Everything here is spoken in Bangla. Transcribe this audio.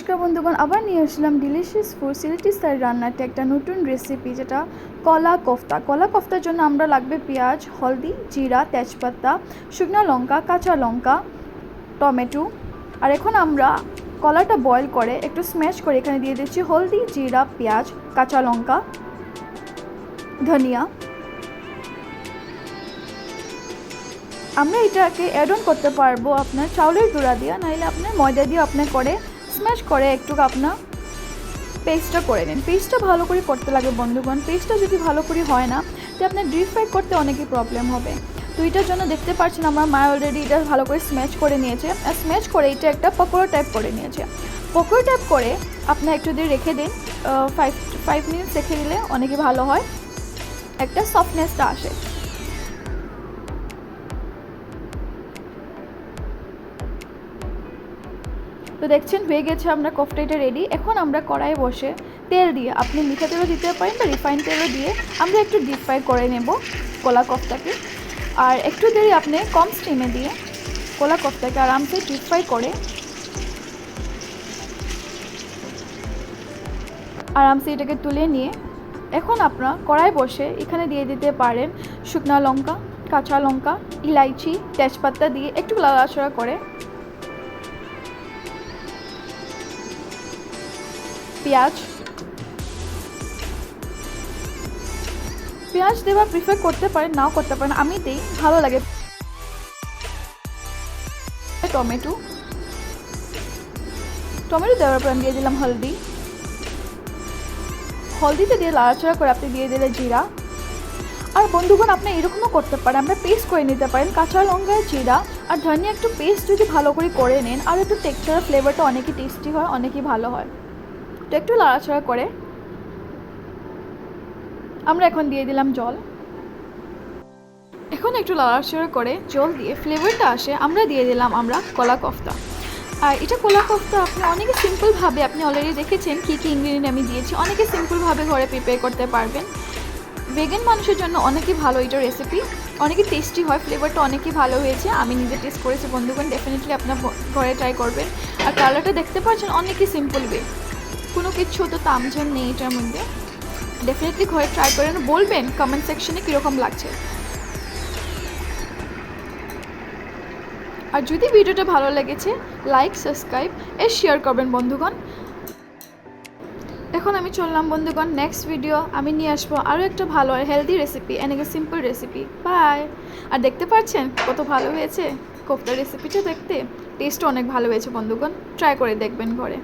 নমস্কার বন্ধুগণ, আবার নিয়ে আসলাম ডিলিশিয়াস ফুড সিলেটি স্টাইল রান্নাতে একটা নতুন রেসিপি, যেটা কলা কোফতা। কলা কোফতার জন্য আমরা লাগবে পেঁয়াজ, হলদি, জিরা, তেজপাতা, শুকনো লঙ্কা, কাঁচা লঙ্কা, টমেটো। আর এখন আমরা কলাটা বয়েল করে একটু স্ম্যাশ করে এখানে দিয়ে দিচ্ছি হলদি, জিরা, পেঁয়াজ, কাঁচা লঙ্কা, ধনিয়া। আমরা এটাকে অ্যাড অন করতে পারবো আপনার চাউলের গুঁড়া দিয়ে, নাহলে আপনার ময়দা দিয়ে আপনার করে স্ম্যাশ করে একটু আপনার পেস্টটা করে নিন। পেস্টটা ভালো করে করতে লাগে বন্ধুগণ। পেস্টটা যদি ভালো করে হয় না, তো আপনার ডিপ ফ্রাই করতে অনেকই প্রবলেম হবে। তো এটার জন্য দেখতে পাচ্ছেন আমার মা অলরেডি এটা ভালো করে স্ম্যাশ করে নিয়েছে। আর স্ম্যাশ করে এটা একটা পকোড়া টাইপ করে নিয়েছে। পকোড়া টাইপ করে আপনার একটু দিয়ে রেখে দিন, 5 মিনিটস রেখে দিলে অনেকই ভালো হয়, একটা সফটনেসটা আসে। তো দেখছেন হয়ে গেছে আমরা কোফতা, এটা রেডি। এখন আমরা কড়াই বসে তেল দিয়ে, আপনি মিঠা তেলও দিতে পারেন বা রিফাইন তেলও দিয়ে আমরা একটু ডিপ ফ্রাই করে নেব কলা কোফতাকে। আর একটু দেরি আপনি কম স্টিমে দিয়ে কলা কোফতাকে আরামসে ডিপ ফ্রাই করে আরামসে এটাকে তুলে নিয়ে এখন আপনারা কড়াই বসে এখানে দিয়ে দিতে পারেন শুকনো লঙ্কা, কাঁচা লঙ্কা, ইলাইচি, তেজপাতা দিয়ে একটু নাড়াচাড়া করে পেঁয়াজ দেওয়া প্রিফার করতে পারেন, নাও করতে পারেন, আমি দিই, ভালো লাগে। টমেটো দেওয়ার পর আমি দিয়ে দিলাম হলদিতে দিয়ে নাড়াচাড়া করে আপনি দিয়ে দিলে জিরা। আর বন্ধুগণ, আপনি এরকমও করতে পারেন, আমরা পেস্ট করে নিতে পারেন কাঁচা লঙ্কা, জিরা আর ধনিয়া। একটু পেস্ট যদি ভালো করে নেন, আর একটু টেক্সচার ফ্লেভারটা অনেকই টেস্টি হয়, অনেকই ভালো হয়। তো একটু নাড়াচাড়া করে আমরা এখন দিয়ে দিলাম জল। এখন একটু নাড়াচাড়া করে জল দিয়ে ফ্লেভারটা আসে, আমরা দিয়ে দিলাম কলা কোফতা। আর এটা কলা কোফতা আপনি অনেকে সিম্পলভাবে, আপনি অলরেডি দেখেছেন কী কী ইনগ্রিডিয়েন্ট আমি দিয়েছি, অনেকে সিম্পলভাবে ঘরে প্রিপেয়ার করতে পারবেন। ভেগান মানুষের জন্য অনেকই ভালো এটা রেসিপি, অনেকই টেস্টি হয়, ফ্লেভারটা অনেকই ভালো হয়েছে। আমি নিজে টেস্ট করেছি বন্ধুগণ, ডেফিনেটলি আপনার ঘরে ট্রাই করবেন। আর কালারটা দেখতে পাচ্ছেন অনেকই সিম্পল ওয়ে, কোনো কিছু তো তামঝাম নেই এটার মধ্যে। ডেফিনেটলি ঘরে ট্রাই করেন, বলবেন কমেন্ট সেকশনে কীরকম লাগছে। আর যদি ভিডিওটা ভালো লেগেছে, লাইক, সাবস্ক্রাইব আর শেয়ার করবেন বন্ধুগণ। এখন আমি চললাম বন্ধুগণ, নেক্সট ভিডিও আমি নিয়ে আসবো আরও একটা ভালো আর হেলদি রেসিপি, এনেকে সিম্পল রেসিপি। বাই। আর দেখতে পাচ্ছেন কত ভালো হয়েছে কোফতার রেসিপিটা, দেখতে টেস্টও অনেক ভালো হয়েছে বন্ধুগণ, ট্রাই করে দেখবেন ঘরে।